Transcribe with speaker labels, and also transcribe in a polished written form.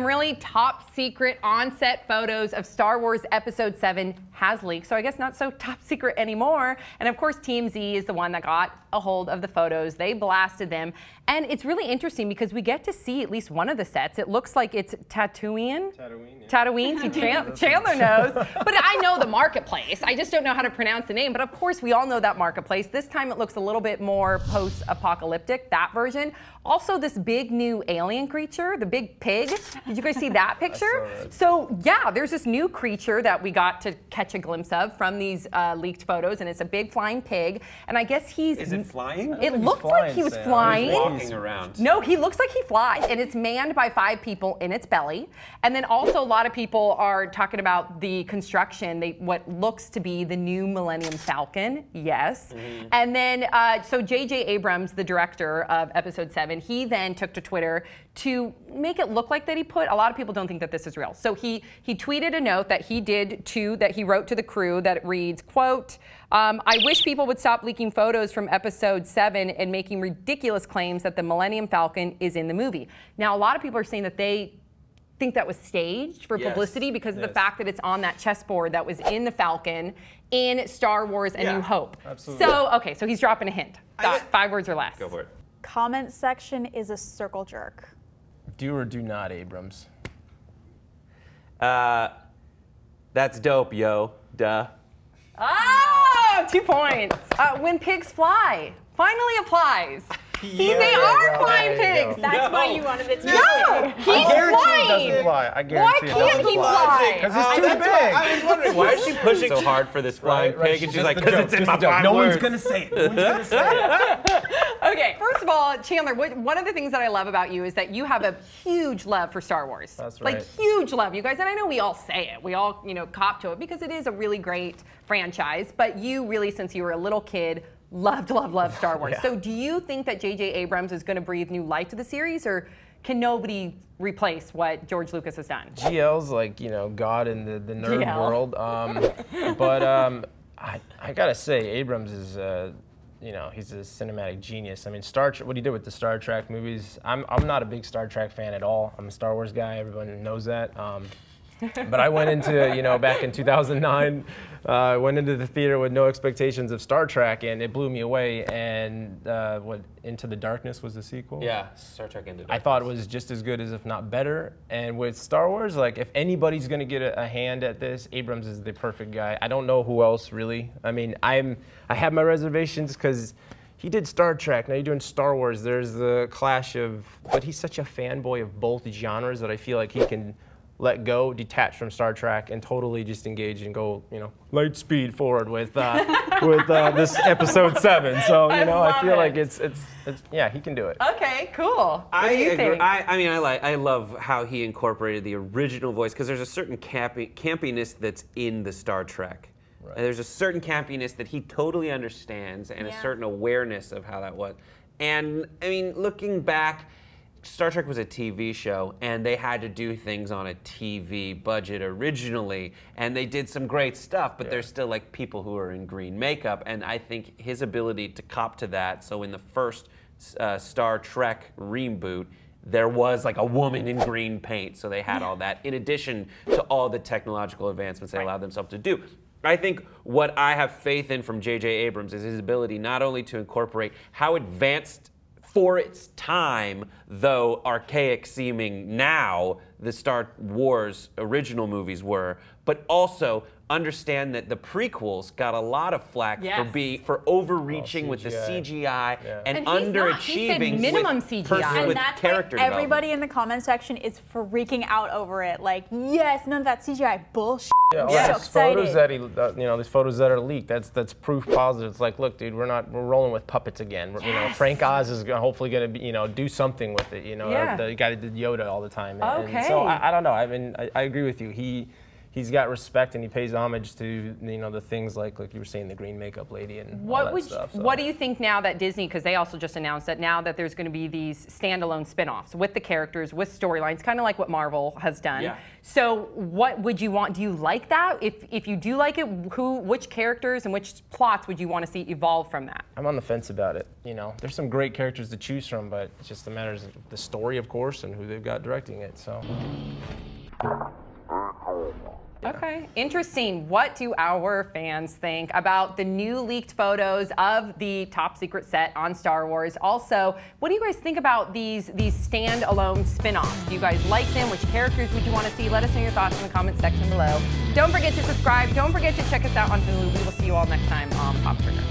Speaker 1: really top secret on-set photos of Star Wars Episode 7 has leaked, so I guess not so top secret anymore. And of course, Team Z is the one that got a hold of the photos. They blasted them. And it's really interesting because we get to see at least one of the sets. It looks like it's Tatooine.
Speaker 2: Tatooine, yeah.
Speaker 1: Tatooine. See, Chandler knows. But I know the marketplace. I just don't know how to pronounce the name. But of course, we all know that marketplace. This time it looks a little bit more post-apocalyptic, that version. Also, this big new alien creature, the big pig. Did you guys see that picture? So yeah, there's this new creature that we got to catch a glimpse of from these leaked photos, and it's a big flying pig. And I guess he's—
Speaker 2: Is it flying?
Speaker 1: It looked like he was flying.
Speaker 2: He's walking around.
Speaker 1: No, he looks like he flies, and it's manned by 5 people in its belly. And then also a lot of people are talking about the construction, what looks to be the new Millennium Falcon. Yes. Mm-hmm. And then, so J.J. Abrams, the director of Episode 7, he then took to Twitter to make it look like that a lot of people don't think that this is real. So he tweeted a note that he wrote to the crew that reads, quote, I wish people would stop leaking photos from Episode 7 and making ridiculous claims that the Millennium Falcon is in the movie. Now, a lot of people are saying that they think that was staged for publicity because of the fact that it's on that chessboard that was in the Falcon in Star Wars A New Hope.
Speaker 3: Absolutely.
Speaker 1: So, okay, so he's dropping a hint. 5 words or less.
Speaker 2: Go for it.
Speaker 4: Comment section is a circle jerk.
Speaker 3: Do or do not, Abrams?
Speaker 2: That's dope, yo. Duh.
Speaker 1: Oh, 2 points. When pigs fly. Finally applies. See, they are flying pigs.
Speaker 4: That's why you wanted it to be
Speaker 1: No, he's flying.
Speaker 3: He doesn't fly. I
Speaker 1: Why
Speaker 3: guarantee
Speaker 1: can't he fly?
Speaker 3: Because it's too big.
Speaker 2: I was wondering, why is she pushing so hard for this flying pig? And she's like, because it's in my 5
Speaker 3: No
Speaker 2: words.
Speaker 3: one's going to say it. No one's going to say it.
Speaker 1: Okay, first of all, Chandler, one of the things that I love about you is that you have a huge love for Star Wars.
Speaker 3: That's right.
Speaker 1: Like, huge love, you guys. And I know we all say it. We all, cop to it because it is a really great franchise. But you really, since you were a little kid, loved Star Wars.
Speaker 3: Yeah.
Speaker 1: So do you think that J.J. Abrams is going to breathe new life to the series, or can nobody replace what George Lucas has done?
Speaker 3: GL's like, God in the nerd
Speaker 1: GL.
Speaker 3: world. But I got to say, Abrams is, he's a cinematic genius. I mean, what he did with the Star Trek movies, I'm not a big Star Trek fan at all. I'm a Star Wars guy. Everyone knows that. But I went into, back in 2009, I went into the theater with no expectations of Star Trek, and it blew me away. And Into the Darkness was the sequel?
Speaker 2: Yeah, Star Trek Into Darkness.
Speaker 3: I thought it was just as good as, if not better. And with Star Wars, like, if anybody's going to get a hand at this, Abrams is the perfect guy. I don't know who else, really. I mean, I have my reservations because he did Star Trek, now you're doing Star Wars. There's the clash but he's such a fanboy of both genres that I feel like he can let go, detach from Star Trek, and totally just engage and go, light speed forward with this Episode 7. So I feel like it's yeah, he can do it.
Speaker 1: Okay, cool. What do you think?
Speaker 2: I love how he incorporated the original voice, because there's a certain campiness that's in the Star Trek. Right. There's a certain campiness that he totally understands, and a certain awareness of how that was. And I mean, looking back, Star Trek was a TV show, and they had to do things on a TV budget originally, and they did some great stuff, but there's still like people who are in green makeup, and I think his ability to cop to that, so in the first Star Trek reboot, there was like a woman in green paint, so they had all that, in addition to all the technological advancements they allowed themselves to do. I think what I have faith in from J.J. Abrams is his ability not only to incorporate how advanced for its time, though archaic seeming now, the Star Wars original movies were, but also understand that the prequels got a lot of flack for overreaching with the CGI and underachieving
Speaker 1: minimum
Speaker 2: with
Speaker 1: CGI.
Speaker 2: with
Speaker 4: that's
Speaker 2: character
Speaker 4: why everybody
Speaker 2: development.
Speaker 4: in the comment section is freaking out over it. Like, yes, none of that CGI bullshit.
Speaker 3: Yeah, all
Speaker 4: I'm so
Speaker 3: these photos
Speaker 4: excited.
Speaker 3: that these photos that are leaked. That's proof positive. It's like, look, dude, we're rolling with puppets again. Frank Oz is hopefully going to do something with it. The guy that did Yoda all the time. And so I don't know. I mean, I agree with you. He he's got respect and he pays homage to, you know, the things like you were saying, the green makeup lady and all that stuff. So.
Speaker 1: What do you think now that Disney, because they also just announced that now that there's going to be these standalone spin-offs with the characters, with storylines, kind of like what Marvel has done.
Speaker 2: Yeah.
Speaker 1: So what would you want? Do you like that? If you do like it, which characters and which plots would you want to see evolve from that?
Speaker 3: I'm on the fence about it. You know, there's some great characters to choose from, but it's just a matter of the story, of course, and who they've got directing it. So.
Speaker 1: Okay, interesting. What do our fans think about the new leaked photos of the top secret set on Star Wars? Also, what do you guys think about these standalone spin-offs? Do you guys like them? Which characters would you want to see? Let us know your thoughts in the comment section below. Don't forget to subscribe. Don't forget to check us out on Hulu. We will see you all next time on Pop Trigger.